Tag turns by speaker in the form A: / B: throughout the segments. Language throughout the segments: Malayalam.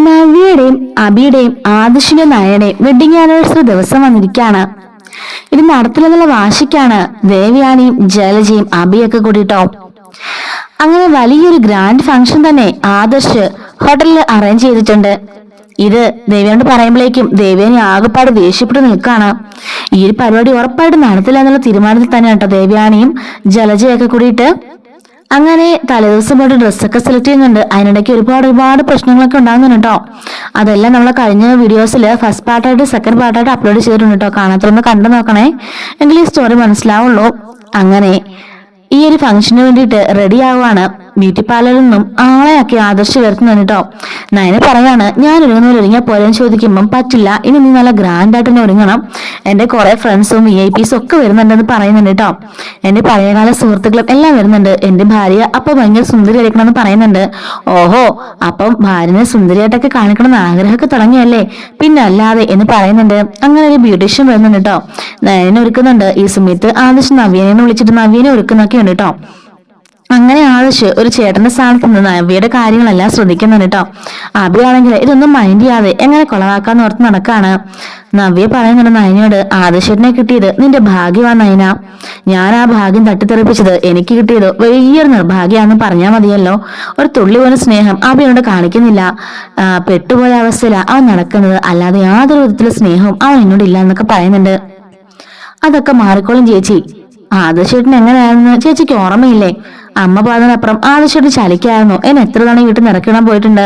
A: നവ്യയുടെയും അബിയുടെയും ആദർശിന്റെ നയയുടെയും വെഡിങ് ആനിവേഴ്സറി ദിവസം വന്നിരിക്കുകയാണ്. ഇത് നടത്തില്ലെന്നുള്ള വാശിക്കാണ് ദേവയാനിയും ജലജയും അബിയൊക്കെ കൂടിട്ടോ. അങ്ങനെ വലിയൊരു ഗ്രാൻഡ് ഫംഗ്ഷൻ തന്നെ ആദർശ് ഹോട്ടലിൽ അറേഞ്ച് ചെയ്തിട്ടുണ്ട്. ഇത് ദേവിയോട് പറയുമ്പോഴേക്കും ദേവയാനി ആകെപ്പാട് ദേഷ്യപ്പെട്ട് നിൽക്കാണ്. ഈ ഒരു പരിപാടി ഉറപ്പായിട്ട് നടത്തില്ല എന്നുള്ള തീരുമാനത്തിൽ തന്നെ കേട്ടോ ദേവയാനിയും ജലജയൊക്കെ കൂടിയിട്ട്. അങ്ങനെ തലേദിവസം പോയിട്ട് ഡ്രസ്സൊക്കെ സെലക്ട് ചെയ്യുന്നുണ്ട്. അതിനിടയ്ക്ക് ഒരുപാട് പ്രശ്നങ്ങളൊക്കെ ഉണ്ടാകുന്നുണ്ട് കേട്ടോ. അതെല്ലാം നമ്മൾ കഴിഞ്ഞ വീഡിയോസിൽ ഫസ്റ്റ് പാർട്ടായിട്ട് സെക്കൻഡ് പാർട്ടായിട്ട് അപ്ലോഡ് ചെയ്തിട്ടുണ്ട് കേട്ടോ. കാണാത്തൊന്ന് കണ്ടു നോക്കണേ, എങ്കിൽ ഈ സ്റ്റോറി മനസ്സിലാവുള്ളൂ. അങ്ങനെ ഈ ഒരു ഫംഗ്ഷന് വേണ്ടിയിട്ട് റെഡി ആവുകയാണ്. ബ്യൂട്ടി പാർലറിൽ നിന്നും ആളെയാക്കി ആദർശ് വരുത്തുന്നുണ്ട് കേട്ടോ. നയനെ പറയാണ്, ഞാൻ ഒരുങ്ങിയാൽ പോലെന്ന് ചോദിക്കുമ്പം പറ്റില്ല, ഇനി നീ നല്ല ഗ്രാൻഡ് ആയിട്ട് തന്നെ ഒരുങ്ങണം, എന്റെ കുറെ ഫ്രണ്ട്സും VIP ഒക്കെ വരുന്നുണ്ടെന്ന് പറയുന്നുണ്ട് കേട്ടോ. എന്റെ പഴയകാല സുഹൃത്തുക്കളും എല്ലാം വരുന്നുണ്ട്. എന്റെ ഭാര്യ അപ്പൊ ഭയങ്കര സുന്ദരിയായിരിക്കണം എന്ന് പറയുന്നുണ്ട്. ഓഹോ, അപ്പം ഭാര്യനെ സുന്ദരിയായിട്ടൊക്കെ കാണിക്കണമെന്ന് ആഗ്രഹമൊക്കെ തുടങ്ങിയല്ലേ, പിന്നെ അല്ലാതെ എന്ന് പറയുന്നുണ്ട്. അങ്ങനെ ഒരു ബ്യൂട്ടീഷ്യൻ വരുന്നുണ്ട് കേട്ടോ. നയനെ ഒരുക്കുന്നുണ്ട്. ഈ സമയത്ത് ആദർശ് നവ്യനെ വിളിച്ചിട്ട് നവ്യനെ ഒരുക്കുന്നൊക്കെ ഉണ്ട് കേട്ടോ. അങ്ങനെ ആദർശ് ഒരു ചേട്ടന്റെ സ്ഥാനത്ത് നിന്ന് നവ്യയുടെ കാര്യങ്ങളെല്ലാം ശ്രദ്ധിക്കുന്നുണ്ട് കേട്ടോ. അബിയാണെങ്കിൽ ഇതൊന്നും മൈൻഡ് ചെയ്യാതെ എങ്ങനെ കൊളവാക്കാന്ന് ഓർത്ത് നടക്കാണ്. നവ്യ പറയുന്നുണ്ട് നയനയോട്, ആദർശേട്ടനെ കിട്ടിയത് നിന്റെ ഭാഗ്യമാണ് നയന. ഞാൻ ആ ഭാഗ്യം തട്ടിത്തെറിപ്പിച്ചത് എനിക്ക് കിട്ടിയത് വലിയൊരു നിർഭാഗ്യാന്ന് പറഞ്ഞാൽ മതിയല്ലോ. ഒരു തുള്ളി പോലും സ്നേഹം അബിയോട് കാണിക്കുന്നില്ല. പെട്ടുപോയ അവസ്ഥയിലാണ് അവൻ നടക്കുന്നത്, അല്ലാതെ യാതൊരു വിധത്തിലുള്ള സ്നേഹവും അവൻ എന്നോടില്ല എന്നൊക്കെ പറയുന്നുണ്ട്. അതൊക്കെ മാറിക്കോളും ചേച്ചി. ആദർശേട്ടൻ എങ്ങനെയായിരുന്നു ചേച്ചിക്ക് ഓർമ്മയില്ലേ? അമ്മ പറഞ്ഞതിനപ്പുറം ആദർശേട്ടൻ ചലിക്കായിരുന്നു. എന്നെ എത്ര തവണ വീട്ടിൽ നിറക്കിടാൻ പോയിട്ടുണ്ട്.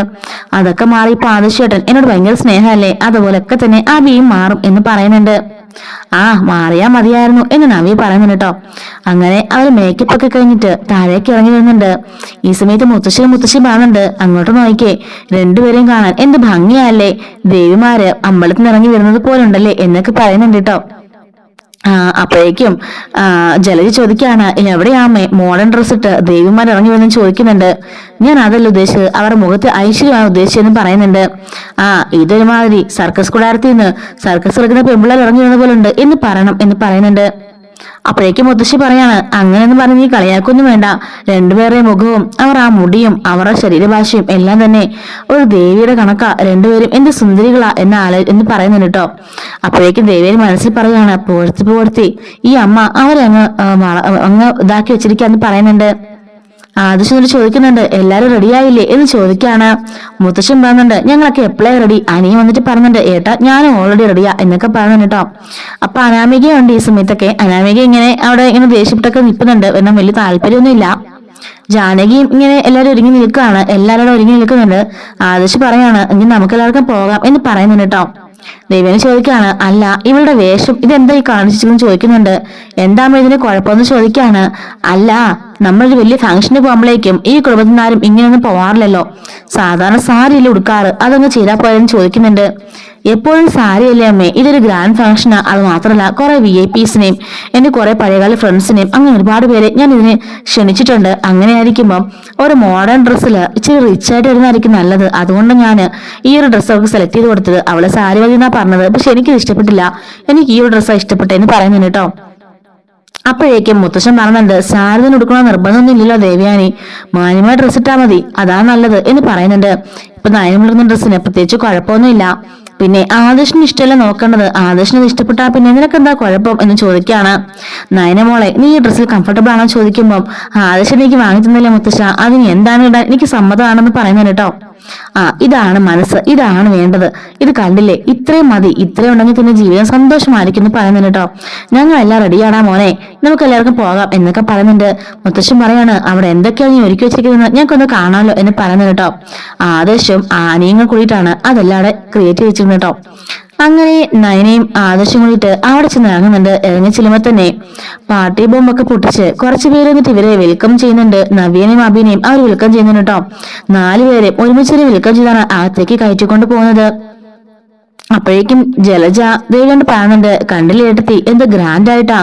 A: അതൊക്കെ മാറി ഇപ്പൊ ആദർശേട്ടൻ എന്നോട് ഭയങ്കര സ്നേഹമല്ലേ, അതുപോലൊക്കെ തന്നെ അബിയും മാറും എന്ന് പറയുന്നുണ്ട്. മാറിയാ മതിയായിരുന്നു എന്ന് നവ്യ പറയുന്നുണ്ട് കേട്ടോ. അങ്ങനെ അവർ മേക്കപ്പ് ഒക്കെ കഴിഞ്ഞിട്ട് താഴേക്ക് ഇറങ്ങി വരുന്നുണ്ട്. ഈ സമയത്ത് മുത്തശ്ശി പറയുന്നുണ്ട്, അങ്ങോട്ട് നോക്കിക്കേ, രണ്ടുപേരെയും കാണാൻ എന്ത് ഭംഗിയല്ലേ, ദേവിമാര് അമ്പലത്തിൽ നിന്ന് ഇറങ്ങി വരുന്നത് പോലെ ഉണ്ടല്ലേ എന്നൊക്കെ പറയുന്നുണ്ട് കേട്ടോ. അപ്പോഴേക്കും ജലജ ചോദിക്കാണ്, എവിടെയാമേ മോഡേൺ ഡ്രസ് ഇട്ട് ദേവിമാർ ഇറങ്ങി വന്ന് ചോദിക്കുന്നുണ്ട്. ഞാൻ അതല്ല ഉദ്ദേശിച്ചത്, അവരുടെ മുഖത്ത് ഐശ്വര്യമാണ് ഉദ്ദേശിച്ചതെന്ന് പറയുന്നുണ്ട്. ഇതൊരുമാതിരി സർക്കസ് കൂടാരത്തിൽ നിന്ന് സർക്കസ് കളിക്കുന്ന പെമ്പിള്ളേർ ഇറങ്ങി വന്ന പോലെ ഉണ്ട് എന്ന് പറയണം എന്ന് പറയുന്നുണ്ട്. അപ്പോഴേക്കും മുത്തശ്ശി പറയാണ്, അങ്ങനെയെന്ന് പറഞ്ഞ് നീ കളിയാക്കൊന്നും വേണ്ട. രണ്ടുപേരുടെ മുഖവും അവർ ആ മുടിയും അവരുടെ ശരീരഭാഷയും എല്ലാം തന്നെ ഒരു ദേവിയുടെ കണക്കാ. രണ്ടുപേരും എന്ത് സുന്ദരികളാ എന്ന് പറയുന്നുണ്ട് കേട്ടോ. അപ്പോഴേക്കും ദേവിയുടെ മനസ്സിൽ പറയാണ്, പോഴ്ത്തി ഈ അമ്മ അവരെ അങ്ങ് ഇതാക്കി വെച്ചിരിക്കാന്ന് പറയുന്നുണ്ട്. ആദർശനോട് ചോദിക്കുന്നുണ്ട്, എല്ലാരും റെഡിയായില്ലേ എന്ന് ചോദിക്കാണ്. മുത്തശ്ശൻ പറയുന്നുണ്ട്, ഞങ്ങളൊക്കെ എപ്പോഴേ റെഡി. അനിയും വന്നിട്ട് പറയുന്നുണ്ട്, ഏട്ടാ ഞാനും ഓൾറെഡി റെഡിയാ എന്നൊക്കെ പറയുന്നുണ്ട് കേട്ടോ. അപ്പൊ അനാമികയുണ്ട് ഈ സമയത്തൊക്കെ. അനാമിക ഇങ്ങനെ അവിടെ ഇങ്ങനെ ദേഷ്യപ്പെട്ടൊക്കെ നിൽക്കുന്നുണ്ട്. എന്നാൽ വലിയ താല്പര്യമൊന്നും ഇല്ല. ജാനകിയും ഇങ്ങനെ എല്ലാരും ഒരുങ്ങി നിൽക്കുകയാണ്. എല്ലാവരും ഒരുങ്ങി നിൽക്കുന്നുണ്ട്. ആദർശ് പറയാണ്, എങ്കിൽ നമുക്ക് എല്ലാവർക്കും പോകാം എന്ന് പറയുന്നുണ്ട് കേട്ടോ. ദേവേനെ ചോദിക്കാണ്, അല്ല ഇവളുടെ വേഷം ഇതെന്താ ഈ കാണിച്ചെന്ന് ചോദിക്കുന്നുണ്ട്. എന്താകുമ്പോ ഇതിന് കുഴപ്പമെന്ന് ചോദിക്കാണ്. അല്ല, നമ്മളൊരു വലിയ ഫംഗ്ഷന് പോകുമ്പോഴേക്കും ഈ കുടുംബത്തിൽ നിന്നാരും ഇങ്ങനെയൊന്നും പോവാറില്ലല്ലോ, സാധാരണ സാരിയല്ലേ ഉടുക്കാറ്, അതങ്ങ് ചെയ്താൽ പോയെന്ന് ചോദിക്കുന്നുണ്ട്. എപ്പോഴും സാരിയല്ലേ അമ്മേ, ഇതൊരു ഗ്രാൻഡ് ഫംഗ്ഷനാ. അത് മാത്രമല്ല കുറെ VIPസിനെയും എന്റെ കുറെ പഴയകാല ഫ്രണ്ട്സിനെയും അങ്ങനെ ഒരുപാട് പേരെ ഞാൻ ഇതിന് ക്ഷണിച്ചിട്ടുണ്ട്. അങ്ങനെ ആയിരിക്കുമ്പം ഒരു മോഡേൺ ഡ്രസ്സിൽ ഇച്ചിരി റിച്ച് ആയിട്ട് വരുന്നതായിരിക്കും നല്ലത്. അതുകൊണ്ട് ഞാൻ ഈ ഒരു ഡ്രസ്സ് അവർക്ക് സെലക്ട് ചെയ്ത് കൊടുത്തത്. അവളെ സാരി മതി എന്നാ പറഞ്ഞത്, പക്ഷെ എനിക്കിത് ഇഷ്ടപ്പെട്ടില്ല, എനിക്ക് ഈ ഒരു ഡ്രസ്സാണ് ഇഷ്ടപ്പെട്ടെന്ന് പറയുന്നുണ്ട് കേട്ടോ. അപ്പോഴേക്കും മുത്തശ്ശൻ പറഞ്ഞുണ്ട്, സാരി തന്നെ ഉടുക്കണോ നിർബന്ധമൊന്നും ഇല്ലല്ലോ ദേവയാനി, മാന്യമായ ഡ്രസ്സ് ഇട്ടാ മതി, അതാണ് നല്ലത് എന്ന് പറയുന്നുണ്ട്. ഇപ്പൊ നയനമിടുന്ന ഡ്രസ്സിന് പ്രത്യേകിച്ച് കുഴപ്പമൊന്നുമില്ല. പിന്നെ ആദർശിന് ഇഷ്ടമല്ല നോക്കേണ്ടത്, ആദർശിന് നിനക്കെന്താ പിന്നെ നിനക്കെന്താ കുഴപ്പം എന്ന് ചോദിക്കുകയാണ്. നയന മോളെ, നീ ഈ ഡ്രസ്സിൽ കംഫർട്ടബിൾ ആണോ ചോദിക്കുമ്പോൾ, ആദർശൻ എനിക്ക് വാങ്ങി തന്നില്ല മുത്തശ്ശ, അതിന് എന്താണ് ഇടാൻ എനിക്ക് സമ്മതമാണെന്ന് പറയുന്നത് കേട്ടോ. ഇതാണ് മനസ്സ്, ഇതാണ് വേണ്ടത്, ഇത് കണ്ടില്ലേ, ഇത്രയും മതി, ഇത്രയും ഉണ്ടെങ്കിൽ തന്നെ ജീവിതം സന്തോഷമായിരിക്കും എന്ന് പറയുന്നുണ്ട് കേട്ടോ. ഞങ്ങളെല്ലാം റെഡിയാടാ മോനെ, നമുക്ക് എല്ലാവർക്കും പോകാം എന്നൊക്കെ പറയുന്നുണ്ട്. മുത്തശ്ശൻ പറയാണ്, അവിടെ എന്തൊക്കെയാണ് നീ ഒരുക്കി വെച്ചിരിക്കുന്നത് ഞങ്ങൾക്കൊന്ന് കാണാമല്ലോ എന്ന് പറയുന്നത് കേട്ടോ. ആദർശം ആനയങ്ങൾ കൂടിയിട്ടാണ് അതെല്ലാടെ ക്രിയേറ്റ് ചെയ്ത് വെച്ചിരുന്നത് കേട്ടോ. അങ്ങനെ നയനയും ആദർശം കൂടിയിട്ട് അവിടെ ചെന്ന് ഇറങ്ങുന്നുണ്ട്. ഇറങ്ങി ചെല്ലുമ്പോ തന്നെ പാർട്ടി ബോംബൊക്കെ പൊട്ടിച്ച് കുറച്ചു പേര് എന്നിട്ട് ഇവരെ വെൽക്കം ചെയ്യുന്നുണ്ട്. നവ്യനെയും അഭിനെയും അവർ വെൽക്കം ചെയ്യുന്നുണ്ട് കേട്ടോ. 4 പേരെ ഒരുമിച്ച് വെൽക്കം ചെയ്താണ് അകത്തേക്ക് കയറ്റിക്കൊണ്ട് പോകുന്നത്. അപ്പോഴേക്കും ജലജ ദേവിയോട് പറയുന്നുണ്ട്, കണ്ടില്ലേ ഏട്ടത്തി, എന്ത് ഗ്രാൻഡ് ആയിട്ടാ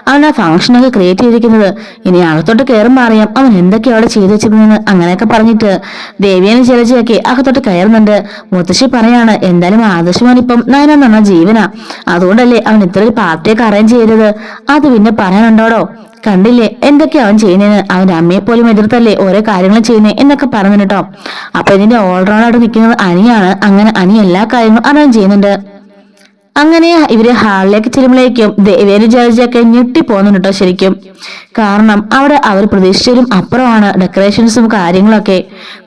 A: അവൻ ആ ഫംഗ്ഷനൊക്കെ ക്രിയേറ്റ് ചെയ്തിരിക്കുന്നത്. ഇനി അകത്തോട്ട് കയറുമ്പോ അറിയാം അവൻ എന്തൊക്കെയാ അവിടെ ചെയ്തു വെച്ചിരുന്നെന്ന്. അങ്ങനെയൊക്കെ പറഞ്ഞിട്ട് ദേവിയനും ജലജയൊക്കെ അകത്തോട്ട് കയറുന്നുണ്ട്. മുത്തശ്ശി പറയാണ്, എന്തായാലും ആദർശമാൻ ഇപ്പം നയന എന്ന് പറഞ്ഞ ജീവനാ, അതുകൊണ്ടല്ലേ അവൻ ഇത്ര ഒരു പാർട്ടിയൊക്കെ അറേഞ്ച് ചെയ്തത്. അത് പിന്നെ പറയാനുണ്ടോടോ, കണ്ടില്ലേ എന്തൊക്കെയാ അവൻ ചെയ്യുന്നതെന്ന്, അവന്റെ അമ്മയെ പോലും എതിർത്തല്ലേ ഓരോ കാര്യങ്ങൾ ചെയ്യുന്നേ എന്നൊക്കെ പറഞ്ഞു കേട്ടോ. അപ്പൊ ഇതിന്റെ ഓൾറൗണ്ടായിട്ട് നിൽക്കുന്നത് അനിയാണ്. അങ്ങനെ അനി എല്ലാ കാര്യങ്ങളും അറേഞ്ച് ചെയ്യുന്നുണ്ട്. അങ്ങനെ ഇവര് ഹാളിലേക്ക് ചെല്ലുമ്പോഴേക്കും ദേവേരി ജഡ്ജൊക്കെ ഞെട്ടിപ്പോകുന്നുണ്ട് കേട്ടോ ശരിക്കും. കാരണം അവിടെ അവർ പ്രതീക്ഷിച്ചതിലും അപ്പുറമാണ് ഡെക്കറേഷൻസും കാര്യങ്ങളൊക്കെ.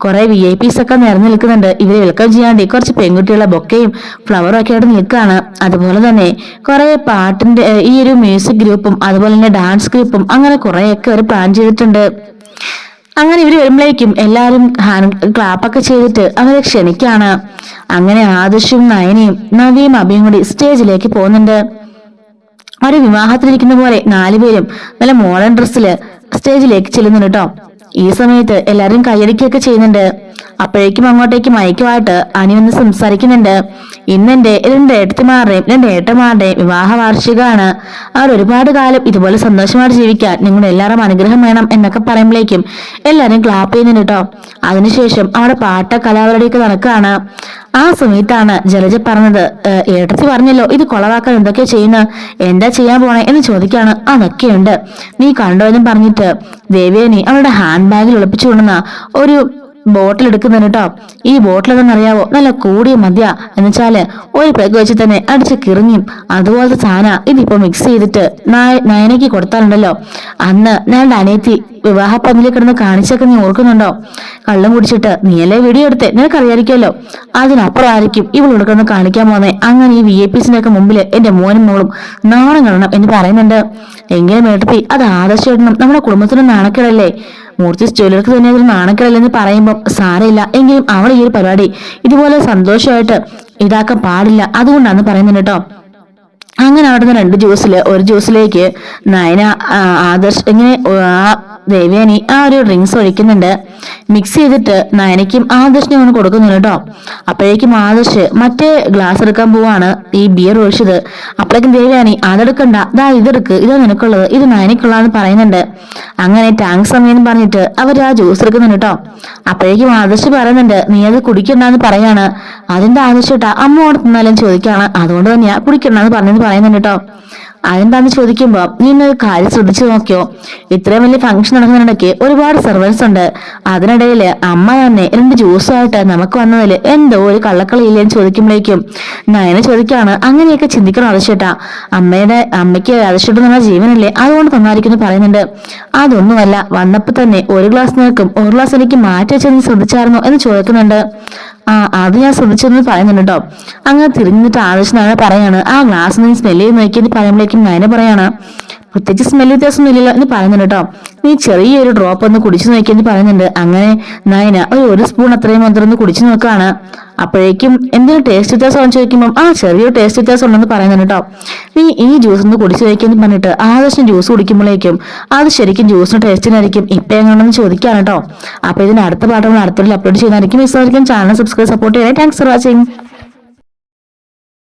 A: കുറെ VIP ഒക്കെ നിറഞ്ഞു നിൽക്കുന്നുണ്ട്. ഇവരെ വെൽക്കം ചെയ്യാണ്ടി കുറച്ച് പെൺകുട്ടികളുടെ ബൊക്കയും ഫ്ലവറും ഒക്കെ ആയിട്ട് നിൽക്കുകയാണ്. അതുപോലെ തന്നെ കുറെ പാട്ടിന്റെ ഈ ഒരു മ്യൂസിക് ഗ്രൂപ്പും അതുപോലെ തന്നെ ഡാൻസ് ഗ്രൂപ്പും അങ്ങനെ കുറെയൊക്കെ അവർ പ്ലാൻ ചെയ്തിട്ടുണ്ട്. അങ്ങനെ ഇവര് വരുമ്പോഴേക്കും എല്ലാരും ക്ലാപ്പൊക്കെ ചെയ്തിട്ട് അവരെ ക്ഷണിക്കാണ്. അങ്ങനെ ആദർശും നയനയും നവിയും അഭിയും കൂടി സ്റ്റേജിലേക്ക് പോകുന്നുണ്ട്. ഒരു വിവാഹത്തിലിരിക്കുന്ന പോലെ 4 പേരും നല്ല മോഡേൺ ഡ്രസ്സില് സ്റ്റേജിലേക്ക് ചെല്ലുന്നുണ്ട് കേട്ടോ. ഈ സമയത്ത് എല്ലാരും കൈയടിക്കുകയൊക്കെ ചെയ്യുന്നുണ്ട്. അപ്പോഴേക്കും അങ്ങോട്ടേക്ക് മയക്കുമായിട്ട് അനി വന്ന് സംസാരിക്കുന്നുണ്ട്. ഇന്നെന്റെ 2 ഏട്ടത്തിമാരുടെയും 2 ഏട്ടന്മാരുടെയും വിവാഹ വാർഷികമാണ്. അവർ ഒരുപാട് കാലം ഇതുപോലെ സന്തോഷമായിട്ട് ജീവിക്കാൻ നിങ്ങളുടെ എല്ലാവരും അനുഗ്രഹം വേണം എന്നൊക്കെ പറയുമ്പോഴേക്കും എല്ലാരും ക്ലാപ്പ് ചെയ്യുന്നുണ്ട് കേട്ടോ. അതിനുശേഷം അവിടെ പാട്ട കലാപരിപാടിയൊക്കെ നടക്കുകയാണ്. ആ സമയത്താണ് ജലജ പറഞ്ഞത്, ഏട്ടത്തി പറഞ്ഞല്ലോ ഇത് കൊളവാക്കാൻ എന്തൊക്കെയാ ചെയ്യുന്ന, എന്താ ചെയ്യാൻ പോണേ എന്ന് ചോദിക്കാണ്. അതൊക്കെയുണ്ട്, നീ കണ്ടോ എന്നും പറഞ്ഞിട്ട് ദേവേനി അവളുടെ ഹാൻഡ് ബാഗിൽ ഒളിപ്പിച്ചു കൊണ്ടുവന്ന ഒരു ബോട്ടിൽ എടുക്കുന്നുണ്ട് കേട്ടോ. ഈ ബോട്ടിൽ എന്താണെന്നറിയാവോ, നല്ല കൂടിയ മദ്യ എന്നുവെച്ചാല് ഒരു പെഗ് വെച്ച് തന്നെ അടിച്ച് കിറിഞ്ഞും അതുപോലത്തെ സാധന ഇതിപ്പോ മിക്സ് ചെയ്തിട്ട് നയനയ്ക്ക് കൊടുത്താലുണ്ടല്ലോ, അന്ന് ഞങ്ങളുടെ അനിയത്തി വിവാഹ പന്തിൽ കിടന്ന് കാണിച്ചൊക്കെ നീ ഓർക്കുന്നുണ്ടോ? കള്ളം കുടിച്ചിട്ട് നീയല്ലേ വീഡിയോ എടുത്തേ, നിനക്കറിയായിരിക്കുമല്ലോ. അതിനപ്പുറം ആയിരിക്കും ഇവൾ കൊടുക്കുന്ന കാണിക്കാൻ പോന്നെ. അങ്ങനെ ഈ VIPസിന്റെ ഒക്കെ മുമ്പില് എന്റെ മോനും മോളും നാണം കാണണം എന്ന് പറയുന്നുണ്ട്. എങ്കിലും ഏട്ടത്തി അത് ആദർശേട്ടനും നമ്മുടെ കുടുംബത്തിനും നാണക്കേടല്ലേ, മൂർത്തിസ് ജ്വല്ലർക്ക് തന്നെ അതിൽ നാണക്കേടല്ലെന്ന് പറയുമ്പോൾ സാരമില്ല, എങ്കിലും അവൾ ഈ ഒരു പരിപാടി ഇതുപോലെ സന്തോഷമായിട്ട് ഇതാക്കാൻ പാടില്ല, അതുകൊണ്ടാന്ന് പറയുന്നുണ്ട് കേട്ടോ. അങ്ങനെ അവിടുന്ന് 2 ജ്യൂസില് ഒരു ജ്യൂസിലേക്ക് നയന ആദർശ് ഇങ്ങനെ ദേവയാനി ആ ഒരു ഡ്രിങ്ക്സ് ഒഴിക്കുന്നുണ്ട്. മിക്സ് ചെയ്തിട്ട് നയനയ്ക്കും ആദർശിനും ഒന്ന് കൊടുക്കുന്നുണ്ട് കേട്ടോ. അപ്പോഴേക്കും ആദർശ് മറ്റേ ഗ്ലാസ് എടുക്കാൻ പോവാണ് ഈ ബിയർ ഒഴിച്ചത്. അപ്പോഴേക്കും ദേവയാനി അതെടുക്കണ്ട, ദാ ഇതെടുക്ക്, ഇതാ നിനക്കുള്ളത്, ഇത് നയനക്കുള്ളതെന്ന് പറയുന്നുണ്ട്. അങ്ങനെ ടാങ്ക്സ് അമ്മയെന്ന് പറഞ്ഞിട്ട് അവർ ആ ജ്യൂസ് എടുക്കുന്നുണ്ട് കേട്ടോ. അപ്പോഴേക്കും ആദർശ് പറയുന്നുണ്ട് നീ അത് കുടിക്കണ്ടെന്ന് പറയാണ്. അതിന്റെ ആദർശട്ടാ അമ്മ ഓടെ തിന്നാലും ചോദിക്കാണ്, അതുകൊണ്ട് തന്നെയാ കുടിക്കണ്ടെന്ന് പറഞ്ഞെന്ന് പറയുന്നുണ്ട് കേട്ടോ. അതെന്താന്ന് ചോദിക്കുമ്പോ നീ ഇന്നൊരു കാര്യം ശ്രദ്ധിച്ചു നോക്കിയോ, ഇത്രയും വലിയ ഫംഗ്ഷൻ നടക്കുന്നിടയ്ക്ക് ഒരുപാട് സെർവൻസ് ഉണ്ട്, അതിനിടയില് അമ്മ തന്നെ 2 ജ്യൂസായിട്ട് നമുക്ക് വന്നതില് എന്തോ ഒരു കള്ളക്കളിയില്ലേന്ന് ചോദിക്കുമ്പോഴേക്കും നയന ചോദിക്കാണ്, അങ്ങനെയൊക്കെ ചിന്തിക്കണം ആവശ്യട്ടാ, അമ്മയ്ക്ക് ആവശ്യപ്പെട്ട് നമ്മുടെ ജീവനല്ലേ, അതുകൊണ്ട് തന്നായിരിക്കും പറയുന്നുണ്ട്. അതൊന്നുമല്ല, വന്നപ്പോ തന്നെ 1 ഗ്ലാസ് നിൽക്കും 1 ഗ്ലാസ് എനിക്ക് മാറ്റി വെച്ചത് നീ ശ്രദ്ധിച്ചായിരുന്നോ എന്ന് ചോദിക്കുന്നുണ്ട്. അത് ഞാൻ ശ്രദ്ധിച്ചെന്ന് പറയുന്നുണ്ട് കേട്ടോ. അങ്ങനെ തിരിഞ്ഞിട്ട് ആവശ്യം പറയാണ്, ആ ഗ്ലാസ് നീ സ്മെല് ചെയ്ത് നോക്കിയെന്ന് പറയുമ്പോഴേക്കും നയന പറയാണ്, പ്രത്യേകിച്ച് സ്മെല് വ്യത്യാസം ഇല്ലല്ലോ എന്ന് പറയുന്നുണ്ട് കേട്ടോ. നീ ചെറിയൊരു ഡ്രോപ്പ് ഒന്ന് കുടിച്ചു നോക്കിയെന്ന് പറയുന്നുണ്ട്. അങ്ങനെ നയന ഒരു സ്പൂൺ അത്രയും മാത്രം ഒന്ന് കുടിച്ചു നോക്കുകയാണ്. അപ്പോഴേക്കും എന്തെങ്കിലും ടേസ്റ്റ് വ്യത്യാസം ചോദിക്കുമ്പോൾ ചെറിയൊരു ടേസ്റ്റ് വ്യത്യാസം ഉണ്ടെന്ന് പറയുന്നുണ്ട് കേട്ടോ. നീ ഈ ജ്യൂസ് ഒന്ന് കുടിച്ചു നോക്കിയെന്ന് പറഞ്ഞിട്ട് ആദർശം ജ്യൂസ് കുടിക്കുമ്പോഴേക്കും അത് ശരിക്കും ജ്യൂസിന് ടേസ്റ്റിനായിരിക്കും ഇപ്പൊ എങ്ങനെയാണെന്ന് ചോദിക്കാണ് കേട്ടോ. അപ്പൊ ഇതിന്റെ അടുത്ത പാഠങ്ങൾ അടുത്തൊരു അപ്ലോഡ് ചെയ്യുന്നതായിരിക്കും. ചാനൽ സബ്സ്ക്രൈബ് സപ്പോർട്ട് ചെയ്യാൻ താങ്ക്സ് ഫോർ വാച്ചിങ്.